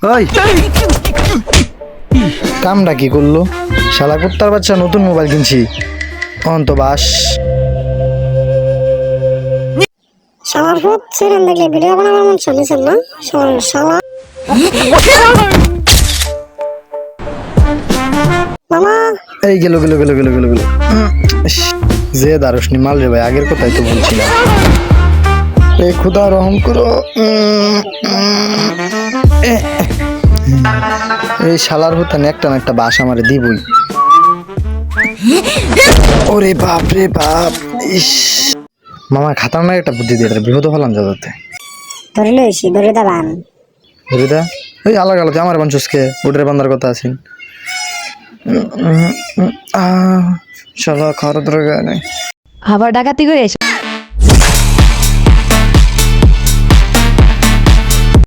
ওই কামটা কি করলো শালা কুত্তার বাচ্চা, নতুন মোবাইল কিনছি অন্ত বাস। শালার ভূত সিরেন দেখলে ভিডিও বানাবার মন চলেছেন না শালা মামা। এই গেল গেল গেল গেল গেল গেল যে দারুসনি মাল রে ভাই, আগের কথাই তো বলছিলাম। এই খুদা রহম করো। এই শালার হতেন একটা না একটা বাস আমারে দিবই। ওরে বাপ রে বাপ। ইস মামা খাতার না একটা বুদ্ধি দিয়ে বৃহৎ হলাম যাতে ধরে লইছি ধরে দাবান হৃদা এই আলাগ আলাদা আমার বাঞ্চুসকে উডের বান্দার কথা আছেন। শালা খাওয়ার দরকার নাই। আবার ডাকাতি করে এসে